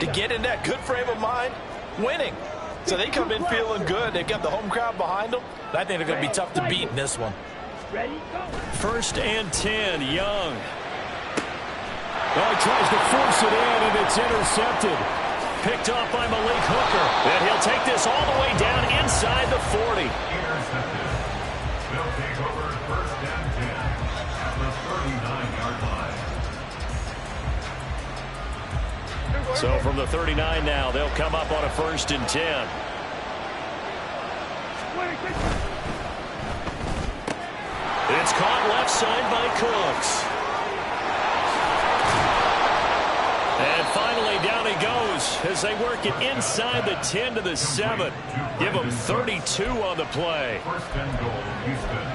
to get in that good frame of mind, winning. So they come in feeling good. They've got the home crowd behind them. I think they're going to be tough to beat in this one. First and 10, Young. Oh, he tries to force it in, and it's intercepted. Picked off by Malik Hooker. And he'll take this all the way down inside the 40. Intercepted. They'll take over first and 10 at the 39-yard line. So from the 39 now, they'll come up on a first and 10. It's caught left side by Cooks. And finally, down he goes as they work it inside the 10 to the 7. Give him 32 on the play. First and goal, Houston.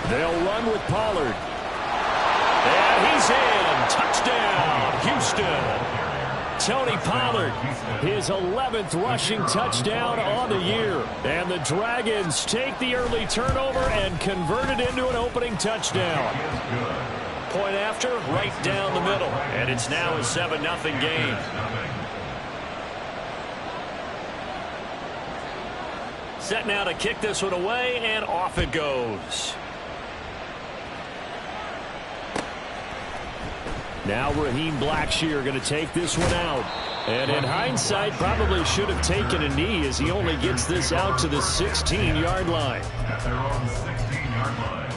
They'll run with Pollard. And he's in. Touchdown, Houston. Tony Pollard, his 11th rushing touchdown on the year. And the Dragons take the early turnover and convert it into an opening touchdown. Point after, right down the middle. And it's now a 7-0 game. Set now to kick this one away, and off it goes. Now Raheem Blackshear going to take this one out. And in hindsight, probably should have taken a knee as he only gets this out to the 16-yard line. At their own 16-yard line.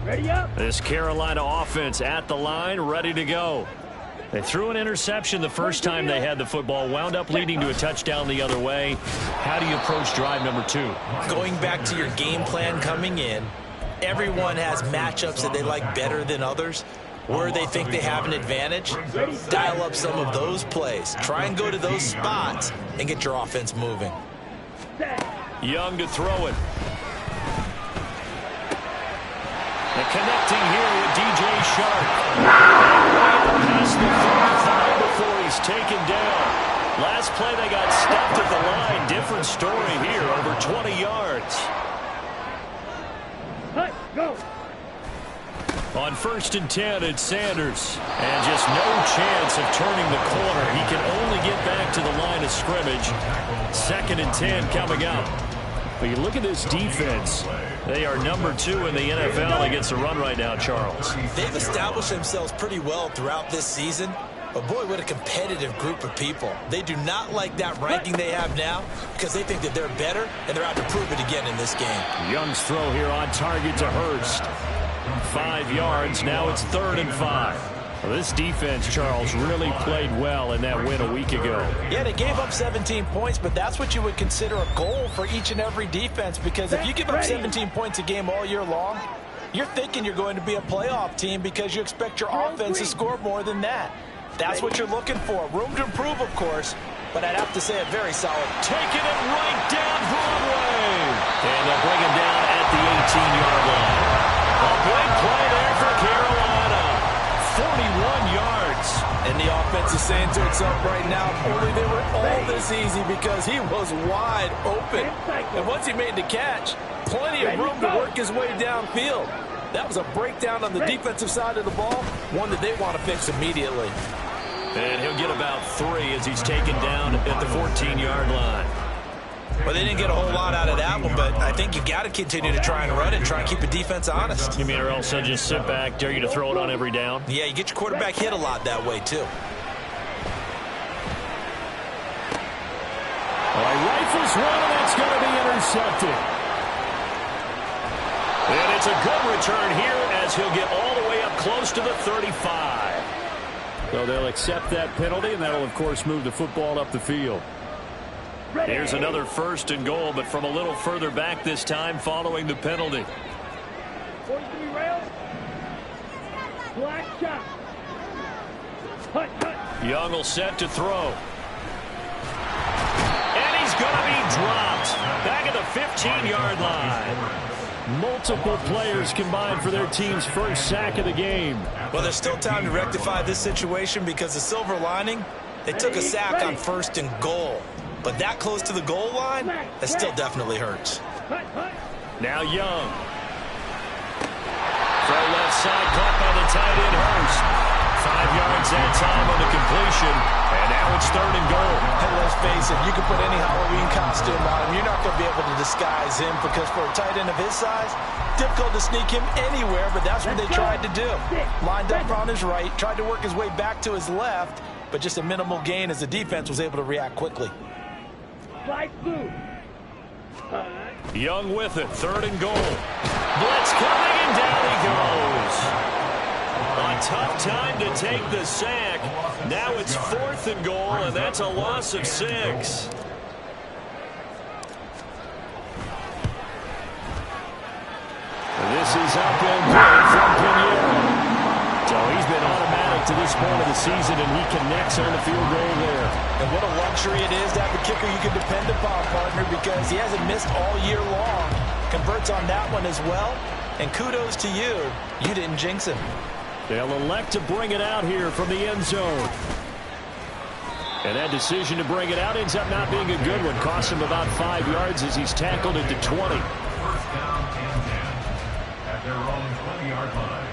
Ready up. This Carolina offense at the line, ready to go. They threw an interception the first time they had the football, wound up leading to a touchdown the other way. How do you approach drive number 2? Going back to your game plan coming in, everyone has matchups that they like better than others, where they think they have an advantage. Dial up some of those plays. Try and go to those spots and get your offense moving. Young to throw it. And connecting here with DJ Shark. Past the 35 before he's taken down. Last play they got stopped at the line. Different story here, over 20 yards. Go. On first and 10, it's Sanders. And just no chance of turning the corner. He can only get back to the line of scrimmage. Second and 10 coming up. But you look at this defense. They are number 2 in the NFL against the run right now, Charles. They've established themselves pretty well throughout this season. But boy, what a competitive group of people. They do not like that ranking they have now because they think that they're better, and they're out to prove it again in this game. Young's throw here on target to Hurst. 5 yards. Now it's 3rd and 5. Well, this defense, Charles, really played well in that win a week ago. Yeah, they gave up 17 points, but that's what you would consider a goal for each and every defense, because if you give up 17 points a game all year long, you're thinking you're going to be a playoff team because you expect your offense to score more than that. That's what you're looking for. Room to improve, of course, but I'd have to say a very solid. Taking it right down Broadway. And they'll bring him down at the 18-yard line. A big play there for Carolina. 41 yards. And the offense is saying to itself right now, only they were all this easy because he was wide open. And once he made the catch, plenty of room to work his way downfield. That was a breakdown on the defensive side of the ball, one that they want to fix immediately. And he'll get about 3 as he's taken down at the 14-yard line. Well, they didn't get a whole lot out of that one, but I think you got to continue to try and run it and try and keep the defense honest. You mean, or else they'll just sit back, dare you to throw it on every down? Yeah, you get your quarterback hit a lot that way, too. Well, he rifles one, and it's going to be intercepted. And it's a good return here as he'll get all the way up close to the 35. So they'll accept that penalty, and that'll, of course, move the football up the field. Here's another 1st and goal, but from a little further back this time following the penalty. Black shot. Young will set to throw. And he's going to be dropped back at the 15-yard line. Multiple players combined for their team's first sack of the game. Well, there's still time to rectify this situation because the silver lining, they took a sack on 1st and goal. But that close to the goal line, that still definitely hurts. Now Young. Throw left side, caught by the tight end Hurst. 5 yards that time on the completion, and now it's 3rd and goal. Hey, let's face it, you can put any Halloween costume on him. You're not going to be able to disguise him because for a tight end of his size, difficult to sneak him anywhere, but that's what they tried to do. Lined up on his right, tried to work his way back to his left, but just a minimal gain as the defense was able to react quickly. Young with it, 3rd and goal. Blitz coming, and down he goes. A tough time to take the sack. Now it's 4th and goal, and that's a loss of 6. This is up and good from Pinheiro. So he's been automatic to this point of the season, and he connects on the field goal there. And what a luxury it is to have a kicker you can depend upon, partner, because he hasn't missed all year long. Converts on that one as well. And kudos to you. You didn't jinx him. They'll elect to bring it out here from the end zone. And that decision to bring it out ends up not being a good one. Costs him about 5 yards as he's tackled at the 20. 1st down and 10 at their own 20-yard line.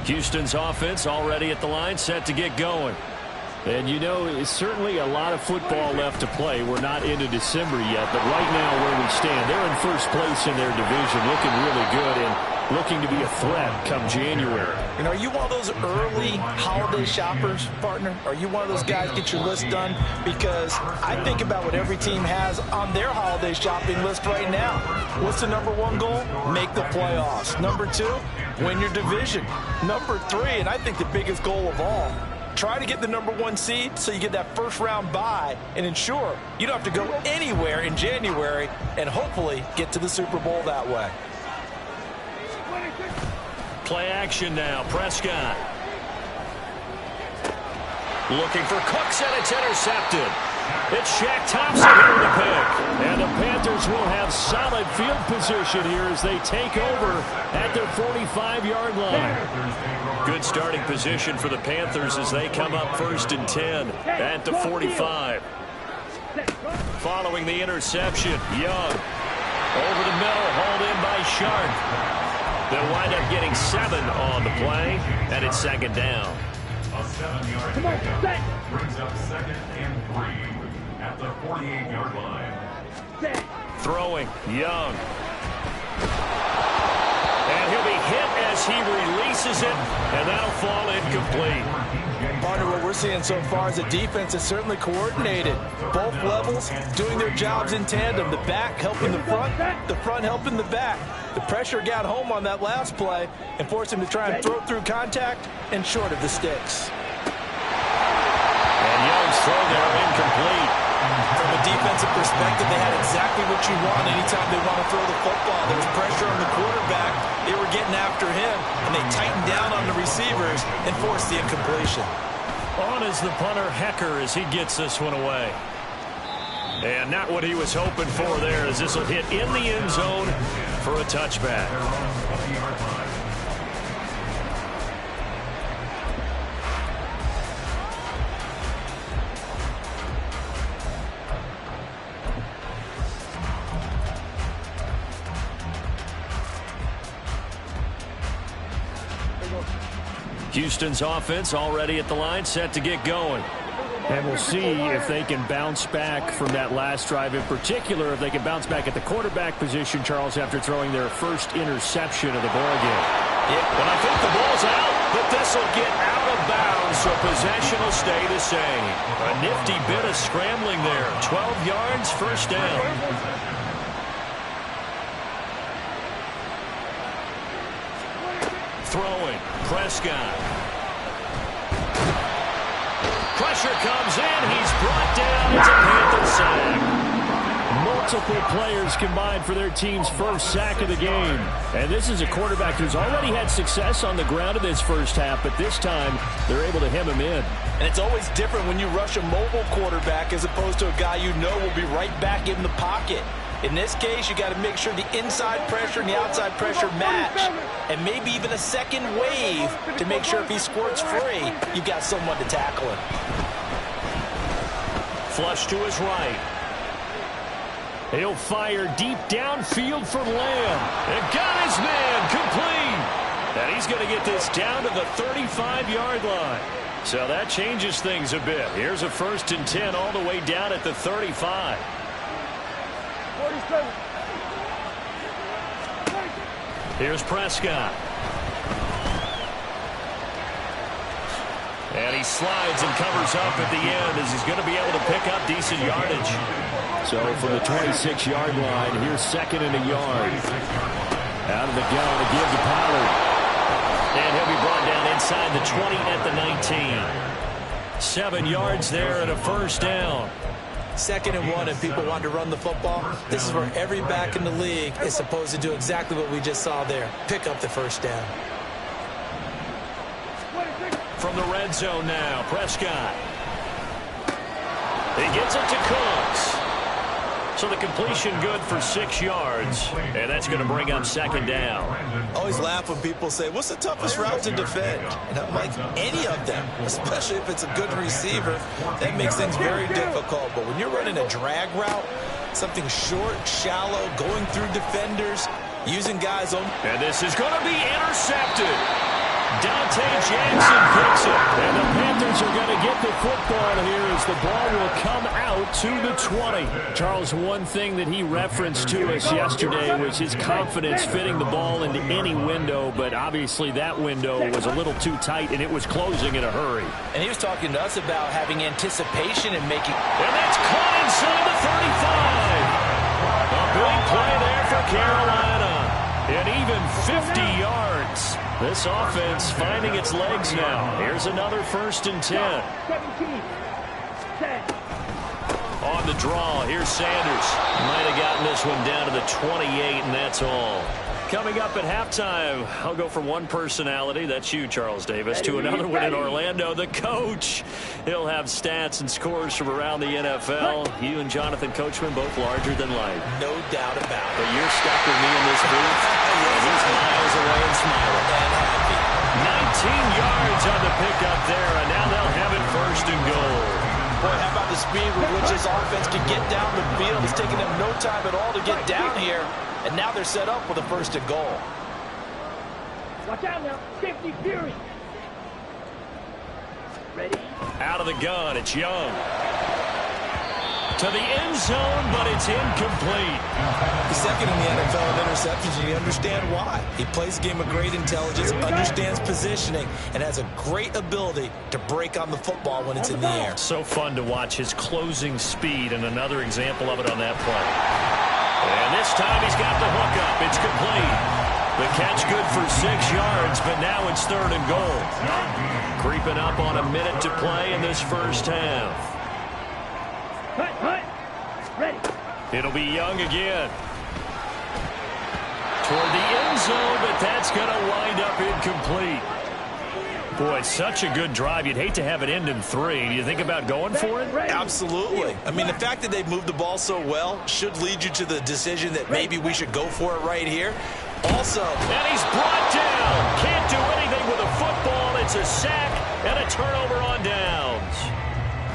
Houston's offense already at the line, set to get going. And you know, it's certainly a lot of football left to play. We're not into December yet, but right now where we stand, they're in 1st place in their division, looking really good and looking to be a threat come January. And are you one of those early holiday shoppers, partner? Are you one of those guys get your list done? Because I think about what every team has on their holiday shopping list right now. What's the #1 goal? Make the playoffs. #2, win your division. #3, and I think the biggest goal of all, try to get the #1 seed so you get that 1st round bye and ensure you don't have to go anywhere in January and hopefully get to the Super Bowl that way. Play action now. Prescott. Looking for Cooks, and it's intercepted. It's Shaq Thompson here to pick. And the Panthers will have solid field position here as they take over at their 45-yard line. Good starting position for the Panthers as they come up 1st and 10 at the 45. Following the interception, Young. Over the middle, hauled in by Sharp. They'll wind up getting 7 on the play, and it's 2nd down. A 7-yard pickup brings up 2nd and 3 at the 48-yard line. Throwing, Young. And he'll be hit as he releases it, and that'll fall incomplete. Partner, what we're seeing so far is the defense is certainly coordinated. Both levels doing their jobs in tandem. The back helping the front helping the back. The pressure got home on that last play and forced him to try and throw through contact and short of the sticks. And Young's throw there incomplete. From a defensive perspective, they had exactly what you want anytime they want to throw the football. There was pressure on the quarterback. They were getting after him, and they tightened down on the receivers and forced the incompletion. On is the punter, Hecker, as he gets this one away. And not what he was hoping for there, as this will hit in the end zone for a touchback. Houston's offense already at the line, set to get going. And we'll see if they can bounce back from that last drive, in particular if they can bounce back at the quarterback position, Charles, after throwing their first interception of the ballgame. Yeah. But I think the ball's out, but this will get out of bounds, so possession will stay the same. A nifty bit of scrambling there. 12 yards, 1st down. Throwing, Prescott. Pressure comes in. He's brought down. It's a Panther sack. Multiple players combined for their team's first sack of the game. And this is a quarterback who's already had success on the ground in this first half, but this time they're able to hem him in. And it's always different when you rush a mobile quarterback as opposed to a guy you know will be right back in the pocket. In this case, you got to make sure the inside pressure and the outside pressure match, and maybe even a second wave to make sure if he squirts free, you got someone to tackle him. Flush to his right. He'll fire deep downfield for Lamb. And got his man complete. And he's going to get this down to the 35-yard line. So that changes things a bit. Here's a 1st and 10 all the way down at the 35. 47. Here's Prescott. And he slides and covers up at the end as he's going to be able to pick up decent yardage. So from the 26-yard line, here's 2nd and a yard. Out of the gun to give to Pollard. And he'll be brought down inside the 20 at the 19. 7 yards there and a 1st down. 2nd and 1 and people want to run the football. This is where every back in the league is supposed to do exactly what we just saw there. Pick up the 1st down. From the red zone now, Prescott. He gets it to Cooks. So the completion good for 6 yards, and that's going to bring up 2nd down. Always laugh when people say, what's the toughest route to defend? And I'm like, any of them, especially if it's a good receiver, that makes things very difficult. But when you're running a drag route, something short, shallow, going through defenders, using guys on... And this is going to be intercepted. Dante Jackson picks it. And the Panthers are going to get the football here as the ball will come out to the 20. Charles, one thing that he referenced to us yesterday was his confidence fitting the ball into any window, but obviously that window was a little too tight and it was closing in a hurry. And he was talking to us about having anticipation and making... And that's caught inside the 35. A big play there for Carolina. And even 50 yards. This offense finding its legs now. Here's another 1st and 10. 17. 10. On the draw, here's Sanders. Might have gotten this one down to the 28, and that's all. Coming up at halftime, I'll go from one personality, that's you, Charles Davis, to another one in Orlando, the coach. He'll have stats and scores from around the NFL. You and Jonathan Coachman, both larger than life. No doubt about it. But you're stuck with me in this booth. He's miles away and smiling. And happy. 19 yards on the pickup there, and now they'll have it 1st and goal. Boy, how about the speed with which this offense can get down the field? It's taking them no time at all to get down here. And now they're set up with a 1st and goal. Watch out now. Safety Fury. Ready? Out of the gun, it's Young. To the end zone, but it's incomplete. He's 2nd in the NFL in interceptions, and you understand why. He plays a game of great intelligence, understands positioning, and has a great ability to break on the football when it's in the air. So fun to watch his closing speed, and another example of it on that play. And this time he's got the hook up. It's complete. The catch good for 6 yards, but now it's 3rd and goal. Creeping up on a minute to play in this 1st half. Hut. Ready. It'll be Young again. Toward the end zone, but that's going to wind up incomplete. Boy, it's such a good drive. You'd hate to have it end in 3. Do you think about going for it? Absolutely. I mean, the fact that they've moved the ball so well should lead you to the decision that maybe we should go for it right here. Also, and he's brought down. Can't do anything with a football. It's a sack and a turnover on downs.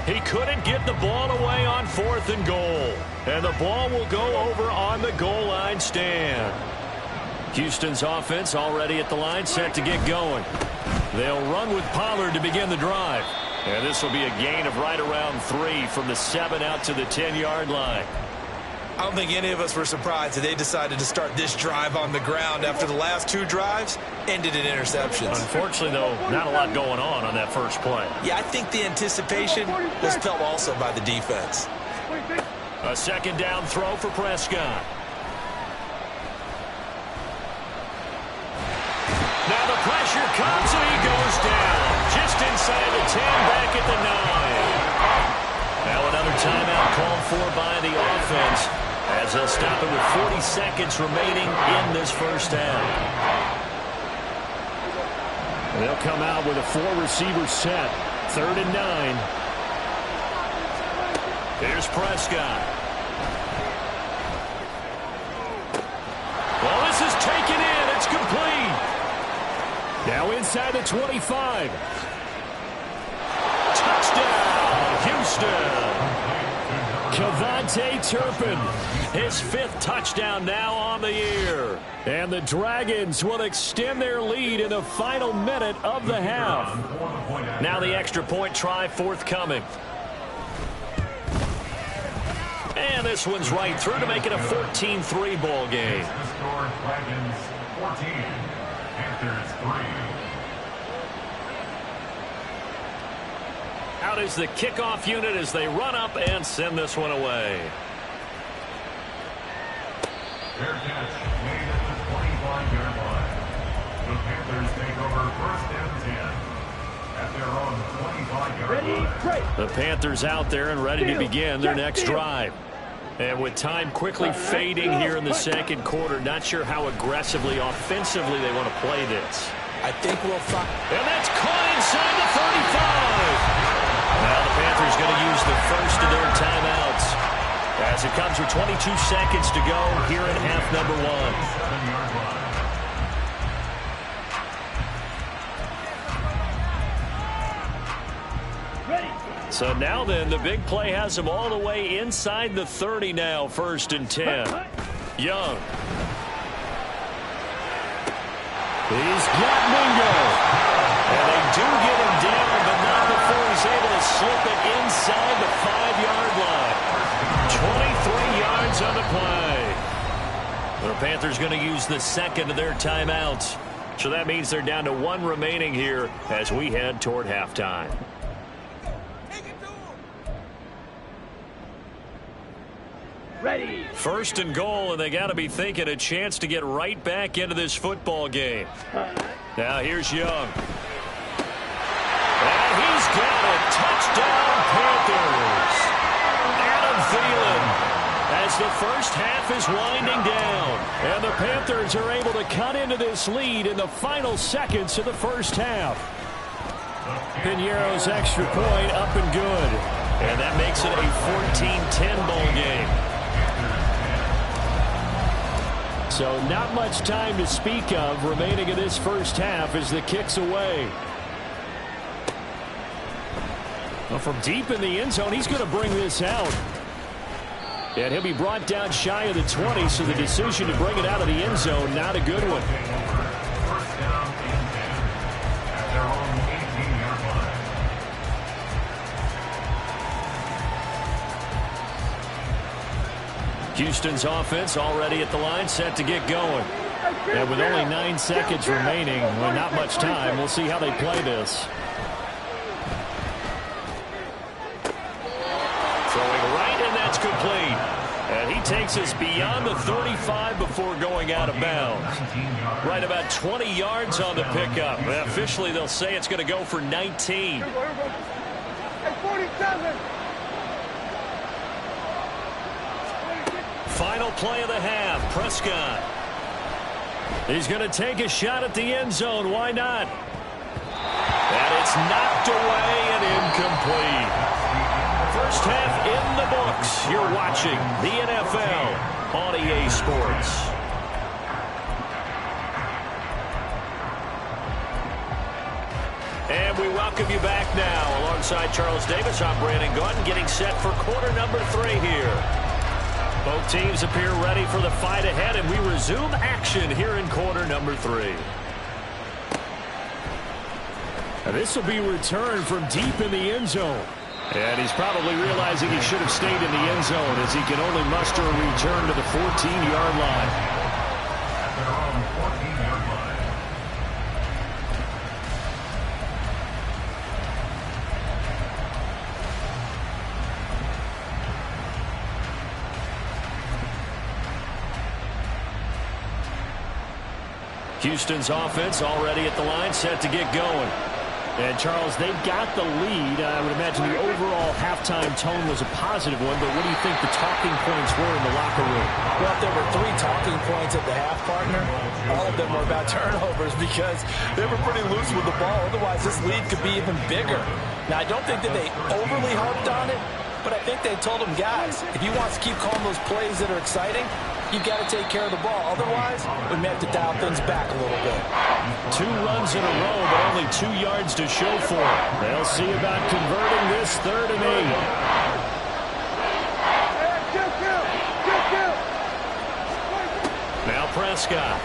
He couldn't get the ball away on 4th and goal. And the ball will go over on the goal line stand. Houston's offense already at the line, set to get going. They'll run with Pollard to begin the drive. And this will be a gain of right around 3 from the 7 out to the 10-yard line. I don't think any of us were surprised that they decided to start this drive on the ground after the last 2 drives ended in interceptions. Unfortunately, though, not a lot going on that first play. Yeah, I think the anticipation was felt also by the defense. A 2nd down throw for Prescott. Now the pressure comes and he goes down. Just inside the 10, back at the 9. Now another timeout called for by the offense as they'll stop it with 40 seconds remaining in this 1st half. They'll come out with a 4-receiver set. 3rd and 9. Here's Prescott. inside the 25. Touchdown, Houston. KaVontae Turpin, his 5th touchdown now on the year. And the Dragons will extend their lead in the final minute of the half. Now the extra point try forthcoming. And this one's right through to make it a 14-3 ball game. Score Dragons 14, Panthers 3. Out is the kickoff unit as they run up and send this one away. Fair catch made at the 25-yard line. The Panthers take over 1st and 10 at their own 25-yard line. The Panthers out there and ready to begin their next drive. And with time quickly fading here in the second quarter, not sure how aggressively, offensively they want to play this. I think we'll find. And that's caught inside the 35. Now the Panthers going to use the first of their timeouts as it comes with 22 seconds to go here in half number 1. So now then, the big play has them all the way inside the 30 now, 1st and 10. Young. He's got Mingo. And they do get him down, but not before he's able to slip it inside the 5-yard line. 23 yards on the play. The Panthers going to use the second of their timeouts. So that means they're down to 1 remaining here as we head toward halftime. Ready. 1st and goal, and they got to be thinking a chance to get right back into this football game. Now here's Young. And he's got it. Touchdown, Panthers. Adam Thielen as the first half is winding down. And the Panthers are able to cut into this lead in the final seconds of the first half. Piñeiro's extra point up and good. And that makes it a 14-10 ball game. So not much time to speak of remaining in this first half as the kick's away. Well, from deep in the end zone, he's going to bring this out. And he'll be brought down shy of the 20, so the decision to bring it out of the end zone, not a good one. 1st down and 10 at their own 18-yard line. Houston's offense already at the line, set to get going. And with only 9 seconds remaining, well, not much time, we'll see how they play this. Throwing right, and that's complete. And he takes us beyond the 35 before going out of bounds. Right about 20 yards on the pickup. Officially, they'll say it's going to go for 19. 47. Final play of the half, Prescott. He's going to take a shot at the end zone. Why not? And it's knocked away and incomplete. First half in the books. You're watching the NFL on EA Sports. And we welcome you back now. Alongside Charles Davis, I'm Brandon Gaudin, getting set for quarter number 3 here. Both teams appear ready for the fight ahead, and we resume action here in quarter number 3. And this will be returned from deep in the end zone. And he's probably realizing he should have stayed in the end zone as he can only muster a return to the 14-yard line. At their own 14-yard line. Houston's offense already at the line, set to get going. And, Charles, they've got the lead. I would imagine the overall halftime tone was a positive one, but what do you think the talking points were in the locker room? Well, if there were 3 talking points at the half, partner, all of them were about turnovers because they were pretty loose with the ball. Otherwise, this lead could be even bigger. Now, I don't think that they overly harped on it, but I think they told them, guys, if he wants to keep calling those plays that are exciting, you've got to take care of the ball. Otherwise, we may have to dial things back a little bit. 2 runs in a row, but only 2 yards to show for it. They'll see about converting this 3rd and 8. Now Prescott.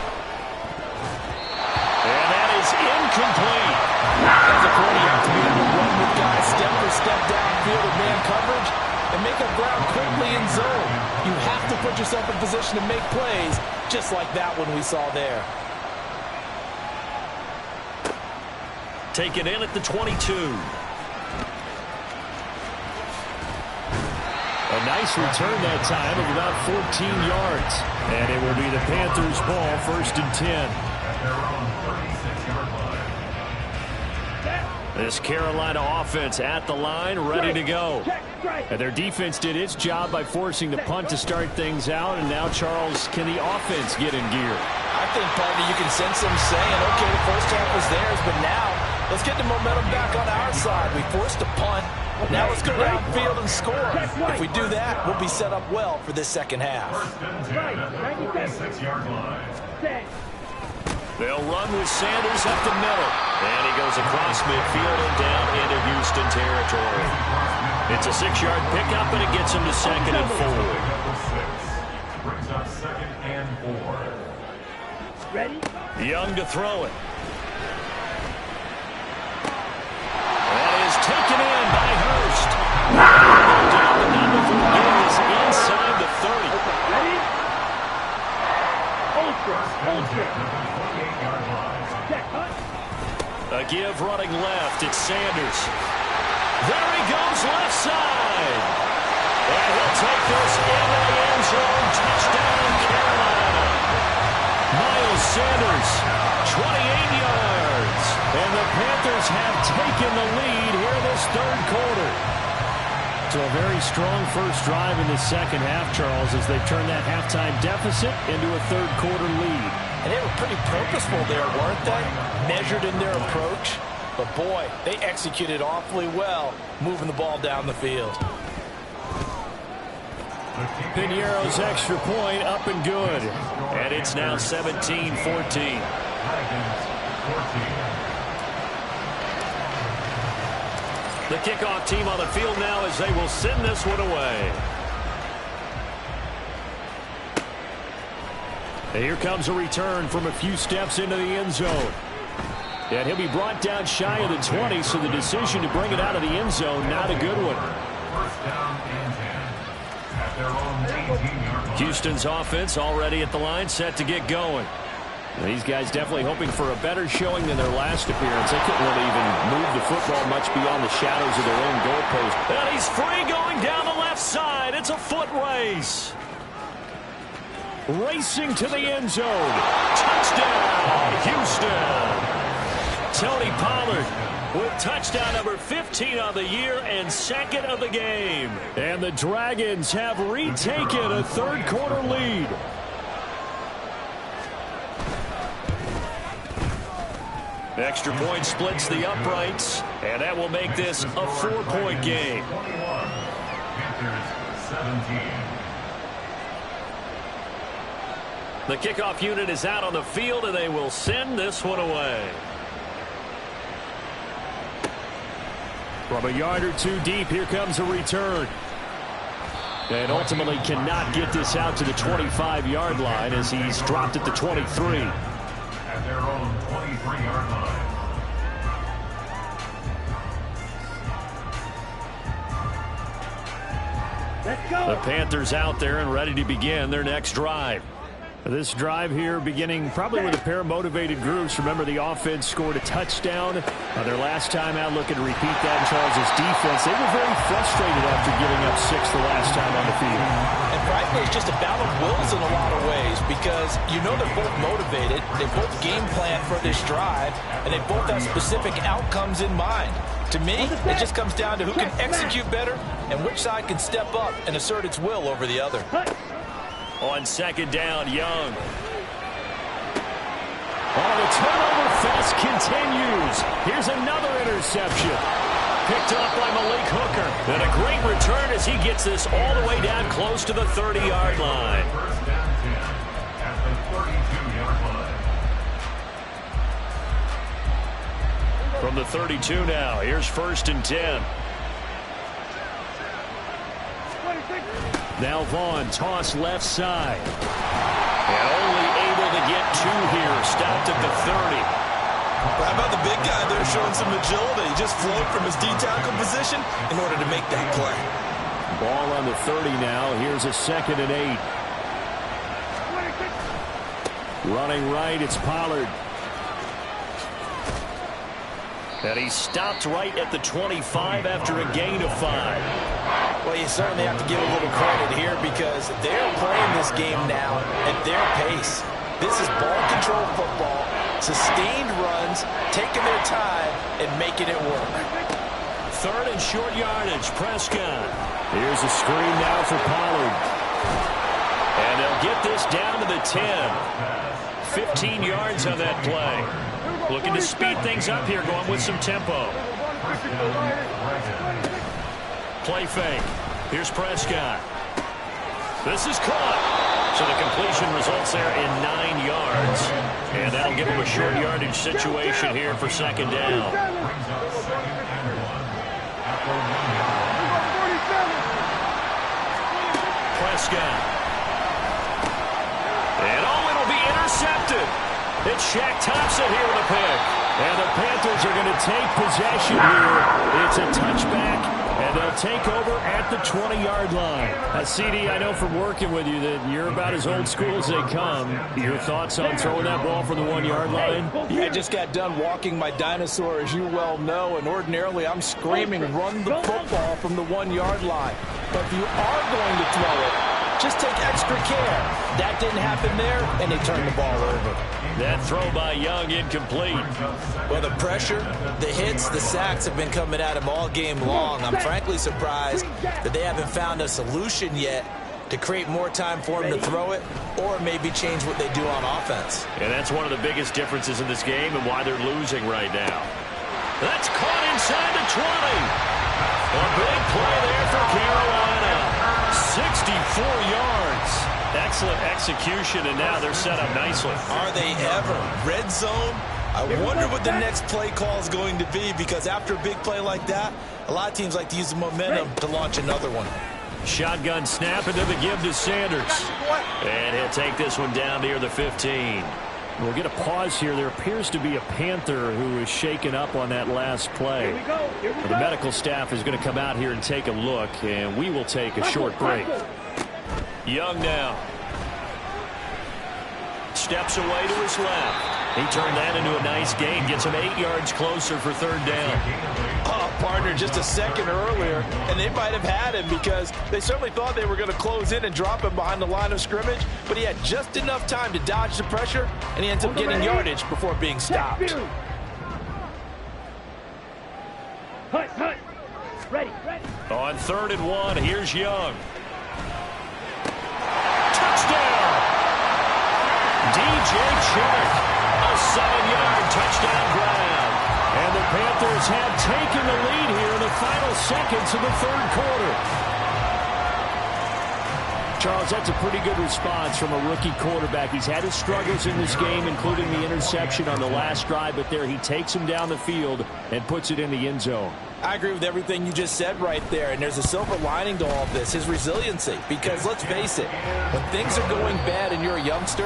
And that is incomplete. As a corner, you have to be able to run with guys step for step downfield with man coverage and make up ground quickly in zone. You have to put yourself in position to make plays, just like that one we saw there. Take it in at the 22. A nice return that time of about 14 yards. And it will be the Panthers' ball, 1st and 10. This Carolina offense at the line, ready to go. And their defense did its job by forcing the punt to start things out. And now, Charles, can the offense get in gear? I think, partner, you can sense them saying, okay, the first half was theirs, but now let's get the momentum back on our side. We forced a punt. Now let's go downfield and score. If we do that, we'll be set up well for this second half. They'll run with Sanders up the middle. And he goes across midfield and down into Houston territory. It's a 6-yard pickup, and it gets him to 2nd and 4. Brings up 2nd and 4. Ready? Young to throw it. That is taken in by Hurst. Down the number from Davis inside the 30. Ready? Ultra. Check, hunt. A give running left. It's Sanders. There he goes left side. And he'll take this into the end zone. Touchdown, Carolina. Miles Sanders, 28 yards. And the Panthers have taken the lead here in this 3rd quarter. So a very strong first drive in the second half, Charles, as they've turned that halftime deficit into a 3rd quarter lead. And they were pretty purposeful there, weren't they? Measured in their approach. But, boy, they executed awfully well, moving the ball down the field. Piñeiro's extra point up and good. And it's now 17-14. The kickoff team on the field now as they will send this one away. And here comes a return from a few steps into the end zone. And he'll be brought down shy of the 20, so the decision to bring it out of the end zone, not a good one. First down and 10. At their own 18-yard line. Houston's offense already at the line, set to get going. And these guys definitely hoping for a better showing than their last appearance. They couldn't really even move the football much beyond the shadows of their own goalpost. And he's free going down the left side. It's a foot race. Racing to the end zone. Touchdown, Houston. Tony Pollard with touchdown number 15 of the year and 2nd of the game. And the Dragons have retaken a 3rd quarter lead. Extra point splits the uprights, and that will make this a 4-point game. 21. Panthers 17. The kickoff unit is out on the field, and they will send this one away. From a yard or two deep, here comes a return. And ultimately cannot get this out to the 25-yard line as he's dropped at the 23. At their own 23-yard line. Let's go. The Panthers out there and ready to begin their next drive. This drive here beginning probably with a pair of motivated groups. Remember, the offense scored a touchdown. Their last time out, looking to repeat that in Charles' defense. They were very frustrated after giving up 6 the last time on the field. And frankly, it's just a battle of wills in a lot of ways because you know they're both motivated. They both game plan for this drive, and they both have specific outcomes in mind. To me, it just comes down to who can execute better and which side can step up and assert its will over the other. On 2nd down, Young. Oh, the turnover fest continues. Here's another interception. Picked up by Malik Hooker. And a great return as he gets this all the way down close to the 30-yard line. First down 10. From the 32 now, here's 1st and 10. Now Vaughn, toss left side. And only able to get 2 here. Stopped at the 30. How about the big guy there showing some agility? He just flowed from his D-tackle position in order to make that play. Ball on the 30 now. Here's a 2nd and 8. Running right, it's Pollard. And he stopped right at the 25 after a gain of 5. Well, you certainly have to give a little credit here because they're playing this game now at their pace. This is ball control football, sustained runs, taking their time, and making it work. 3rd and short yardage, Prescott. Here's a screen now for Pollard. And they'll get this down to the 10. 15 yards on that play. Looking to speed things up here, going with some tempo. Play fake. Here's Prescott. This is caught. So the completion results there in 9 yards. And that'll give him a short yardage situation here for 2nd down. Prescott. And it'll be intercepted. It's Shaq Thompson here with a pick. And the Panthers are going to take possession here. It's a touchback, and they'll take over at the 20-yard line. CD, I know from working with you that you're about as old school as they come. Your thoughts on throwing that ball from the 1-yard line? Yeah, I just got done walking my dinosaur, as you well know, and ordinarily I'm screaming, run the football from the 1-yard line. But if you are going to throw it, just take extra care. That didn't happen there, and they turned the ball over. That throw by Young incomplete. Well, the pressure, the hits, the sacks have been coming at him all game long. I'm frankly surprised that they haven't found a solution yet to create more time for him to throw it or maybe change what they do on offense. And that's one of the biggest differences in this game and why they're losing right now. That's caught inside the 20. A big play there for Carolina. 64 yards. Excellent execution, and now they're set up nicely. Are they ever? Red zone? I wonder what the next play call is going to be, because after a big play like that, a lot of teams like to use the momentum to launch another one. Shotgun snap into the give to Sanders. And he'll take this one down near the 15. We'll get a pause here. There appears to be a Panther who is shaken up on that last play. The medical staff is going to come out here and take a look, and we will take a short break. Young now. Steps away to his left. He turned that into a nice gain. Gets him 8 yards closer for 3rd down. Oh, partner, just a second earlier, and they might have had him because they certainly thought they were going to close in and drop him behind the line of scrimmage, but he had just enough time to dodge the pressure, and he ends up getting yardage before being stopped. Ready. On 3rd and 1, here's Young. Touchdown! DJ Chark, a 7-yard touchdown grab. And the Panthers have taken the lead here in the final seconds of the 3rd quarter. Charles, that's a pretty good response from a rookie quarterback. He's had his struggles in this game, including the interception on the last drive, but there he takes him down the field and puts it in the end zone. I agree with everything you just said right there, and there's a silver lining to all of this, his resiliency. Because let's face it, when things are going bad and you're a youngster,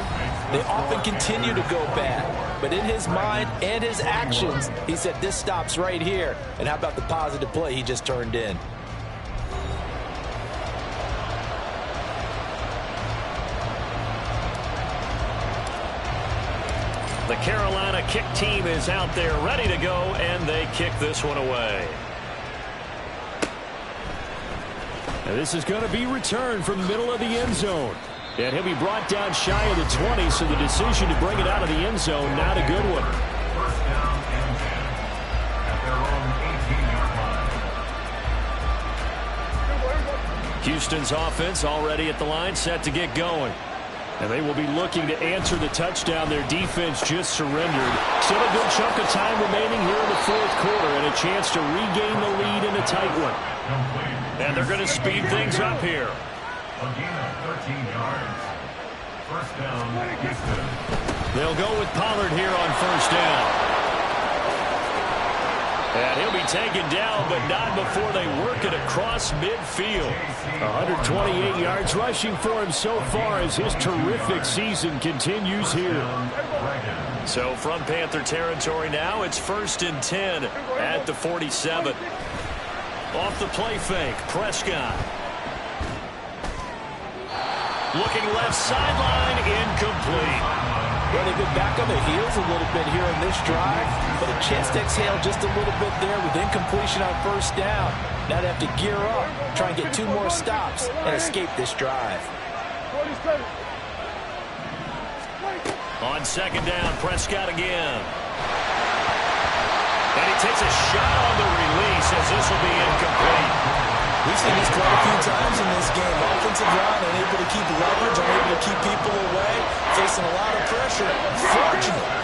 they often continue to go bad. But in his mind and his actions, he said, this stops right here. And how about the positive play he just turned in? The Carolina kick team is out there ready to go, and they kick this one away. Now this is going to be returned from the middle of the end zone. And he'll be brought down shy of the 20, so the decision to bring it out of the end zone, not a good one. 1st down and 10 at their own 18-yard line. Houston's offense already at the line, set to get going. And they will be looking to answer the touchdown. Their defense just surrendered. Still a good chunk of time remaining here in the 4th quarter, and a chance to regain the lead in a tight one. And they're going to speed things up here. Again, 13 yards. 1st down, Houston. They'll go with Pollard here on 1st down. And he'll be taken down, but not before they work it across midfield. 128 yards rushing for him so far as his terrific season continues here. So from Panther territory now, it's 1st and 10 at the 47. Off the play fake, Prescott. Looking left sideline, incomplete. Well, they've been back on their heels a little bit here in this drive, but a chance to exhale just a little bit there with incompletion on 1st down. Now they have to gear up, try and get 2 more stops, and escape this drive. On 2nd down, Prescott again. And he takes a shot on the release as this will be incomplete. We've seen this quite a few times in this game. Offensive line unable to keep leverage, unable to keep people away, facing a lot of pressure.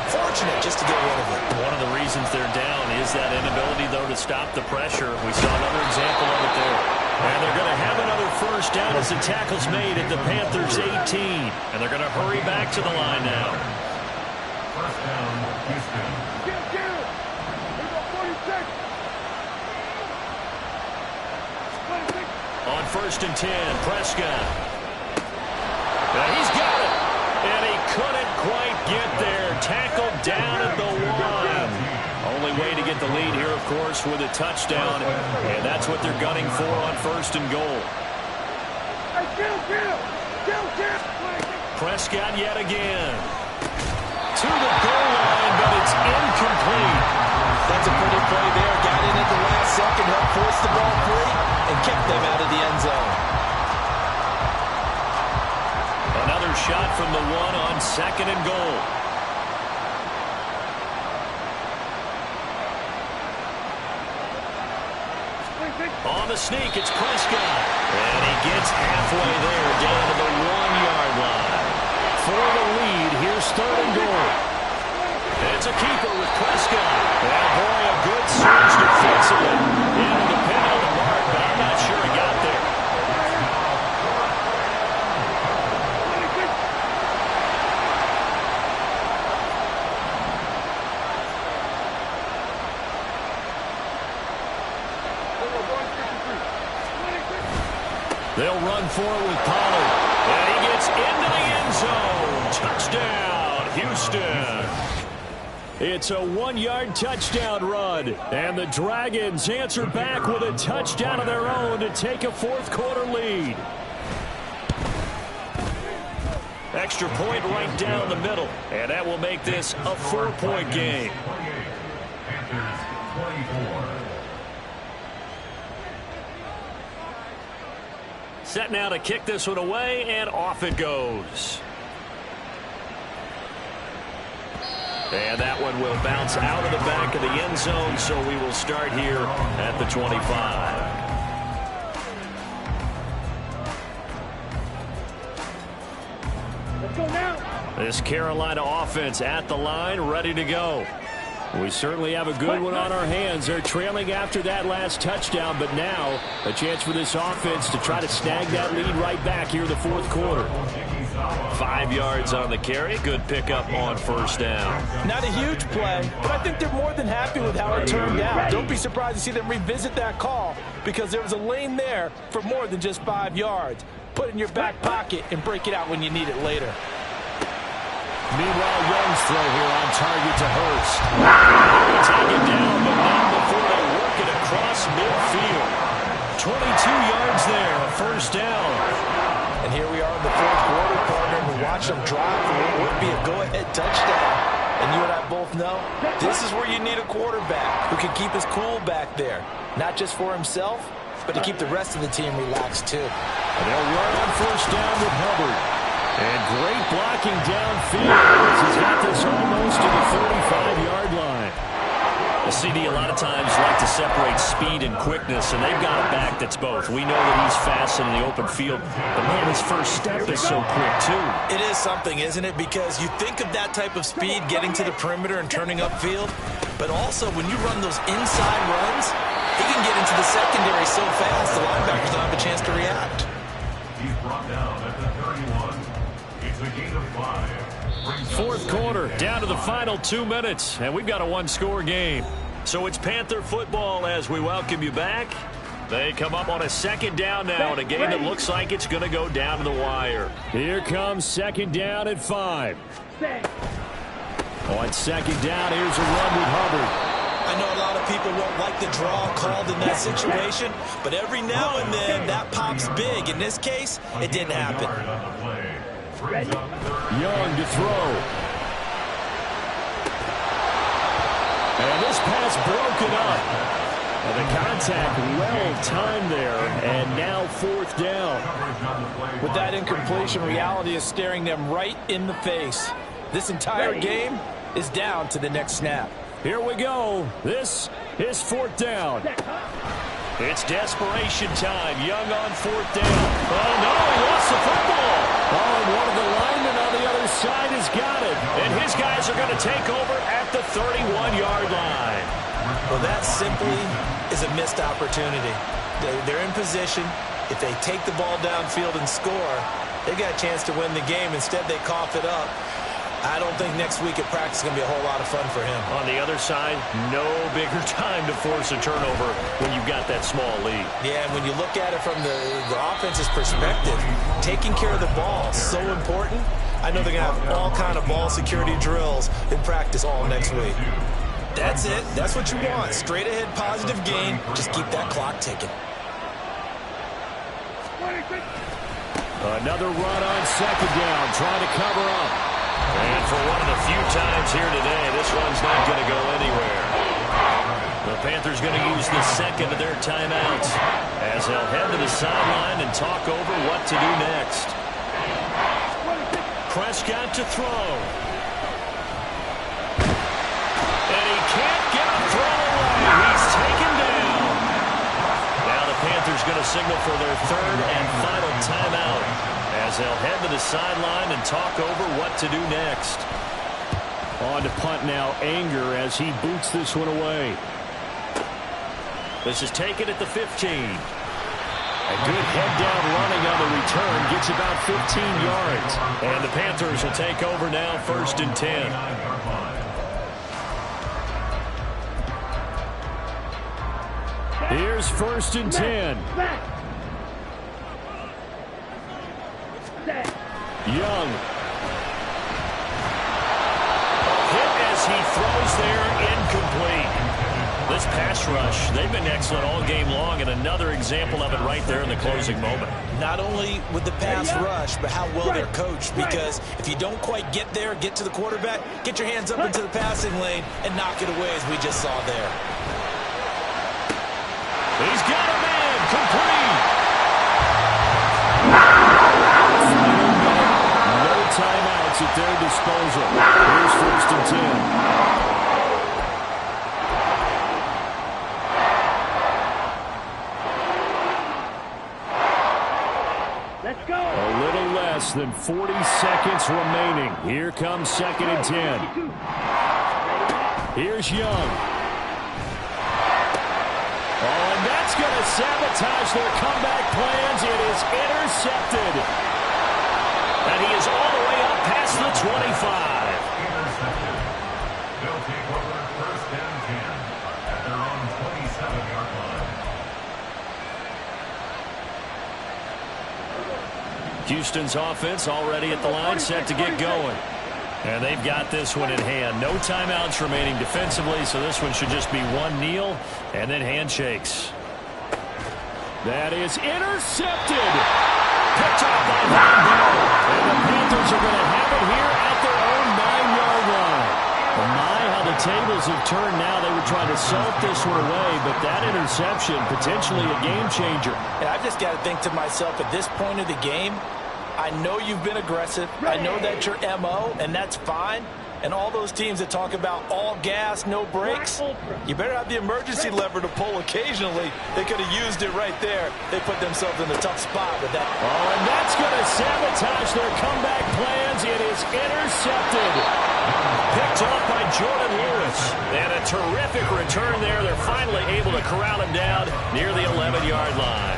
Fortunate just to get rid of it. One of the reasons they're down is that inability, though, to stop the pressure. We saw another example of it there. And they're going to have another 1st down as the tackle's made at the Panthers' 18. And they're going to hurry back to the line now. 1st down, Houston. On 1st and 10, Prescott. And he's got it. And he couldn't quite get there. Tackled down at the 1. Only way to get the lead here, of course, with a touchdown. And that's what they're gunning for on 1st and goal. Prescott yet again. To the goal line, but it's incomplete. That's a pretty play there. Got in at the last second, helped force the ball free, and kept them out of the end zone. Another shot from the 1 on 2nd and goal. On the sneak, it's Prescott. And he gets halfway there, down to the 1-yard line. For the lead, here's 3rd and goal. It's a keeper with Prescott. And boy, a good surge defensively. Able to pin on the mark, but I'm not sure he got there. They'll run for it with Pollard. And he gets into the end zone. Touchdown, Houston. It's a 1-yard touchdown run. And the Dragons answer back with a touchdown of their own to take a 4th quarter lead. Extra point right down the middle. And that will make this a 4-point game. Panthers 24. Set now to kick this one away, and off it goes. And that one will bounce out of the back of the end zone, so we will start here at the 25. Let's go now. This Carolina offense at the line, ready to go. We certainly have a good one on our hands. They're trailing after that last touchdown, but now a chance for this offense to try to snag that lead right back here in the 4th quarter. 5 yards on the carry. Good pickup on 1st down. Not a huge play, but I think they're more than happy with how it turned out. Don't be surprised to see them revisit that call because there was a lane there for more than just 5 yards. Put it in your back pocket and break it out when you need it later. Meanwhile, Young's throw here on target to Hurst. Taken down, but not before they work it across midfield. 22 yards there, a 1st down. And here we are in the 4th quarter, partner, and we watch them drive for what would be a go-ahead touchdown. And you and I both know this is where you need a quarterback who can keep his cool back there. Not just for himself, but to keep the rest of the team relaxed too. And they'll run on 1st down with Hubbard. And great blocking downfield as he's got this almost to the 35-yard line. The CD a lot of times like to separate speed and quickness, and they've got a back that's both. We know that he's fast in the open field, but man, his first step is so quick too. It is something, isn't it? Because you think of that type of speed getting to the perimeter and turning upfield, but also when you run those inside runs, he can get into the secondary so fast the linebackers don't have a chance to react. He's brought down at the 31. It's a gain of 5. 4th quarter, down to the final 2 minutes, and we've got a 1-score game. So it's Panther football as we welcome you back. They come up on a second down now in a game that looks like it's going to go down to the wire. Here comes second down at 5. On second down, here's a run with Hubbard. I know a lot of people won't like the draw called in that situation, but every now and then that pops big. In this case, it didn't happen. Young to throw. And this pass broken up. And the contact well timed there, and now fourth down. With that incompletion, reality is staring them right in the face. This entire game is down to the next snap. Here we go. This is fourth down. It's desperation time. Young on fourth down. Oh, no, he lost the football. Oh, and one of the linemen on the other side has got it. And his guys are going to take over at the 31-yard line. Well, that simply is a missed opportunity. They're in position. If they take the ball downfield and score, they got a chance to win the game. Instead, they cough it up. I don't think next week at practice is going to be a whole lot of fun for him. On the other side, no bigger time to force a turnover when you've got that small lead. Yeah, and when you look at it from the offense's perspective, taking care of the ball is so important. I know they're going to have all kind of ball security drills in practice all next week. That's it. That's what you want. Straight ahead positive gain. Just keep that clock ticking. Another run on second down, trying to cover up. And for one of the few times here today, this one's not going to go anywhere. The Panthers going to use the second of their timeouts as they'll head to the sideline and talk over what to do next. Prescott to throw. And he can't get a throw away. He's taken down. Now the Panthers going to signal for their third and final timeout as they'll head to the sideline and talk over what to do next. On to punt now, Anger as he boots this one away. This is taken at the 15. A good head-down running on the return gets about 15 yards. And the Panthers will take over now, first and 10. Here's first and 10. Young. Hit as he throws there, incomplete. This pass rush, they've been excellent all game long, and another example of it right there in the closing moment. Not only with the pass rush, but how well they're coached, because if you don't quite get there, get to the quarterback, get your hands up into the passing lane and knock it away as we just saw there. He's got a man, complete. No timeouts at their disposal. Here's first and 10. Let's go. A little less than 40 seconds remaining. Here comes second and 10. Here's Young. Oh, and that's going to sabotage their comeback plans. It is intercepted. And he is all the way up past the 25. Intercepted. They'll take over first and 10 at their own 27-yard line. Houston's offense already at the line, set to get going. And they've got this one in hand. No timeouts remaining defensively, so this one should just be one kneel and then handshakes. That is intercepted. Picked off by Van Bell. And the Panthers are going to have it here at their own 9-yard line. My, how the tables have turned now. They were trying to salt this one away, but that interception, potentially a game changer. And I've just got to think to myself, at this point of the game, I know you've been aggressive. I know that's your MO, and that's fine. And all those teams that talk about all gas, no brakes, you better have the emergency lever to pull occasionally. They could have used it right there. They put themselves in a tough spot with that. Oh, and that's going to sabotage their comeback plans. It is intercepted. Picked off by Jordan Lewis. And a terrific return there. They're finally able to corral him down near the 11-yard line.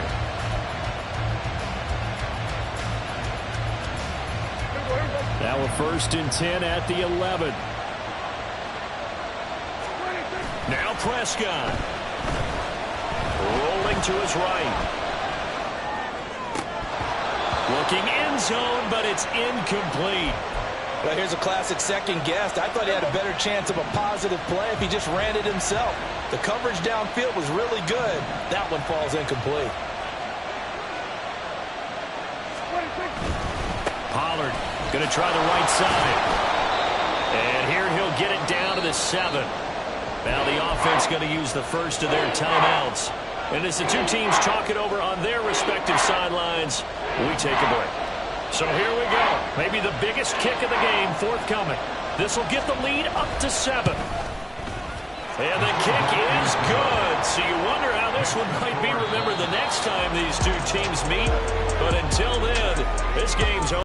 Now a first and 10 at the 11. Now Prescott. Rolling to his right. Looking end zone, but it's incomplete. Well, here's a classic second guess. I thought he had a better chance of a positive play if he just ran it himself. The coverage downfield was really good. That one falls incomplete. Pollard going to try the right side. And here he'll get it down to the 7. Now the offense going to use the first of their timeouts. And as the two teams talk it over on their respective sidelines, we take a break. So here we go. Maybe the biggest kick of the game forthcoming. This will get the lead up to 7. And the kick is good. So you wonder how this one might be remembered the next time these two teams meet. But until then, this game's over.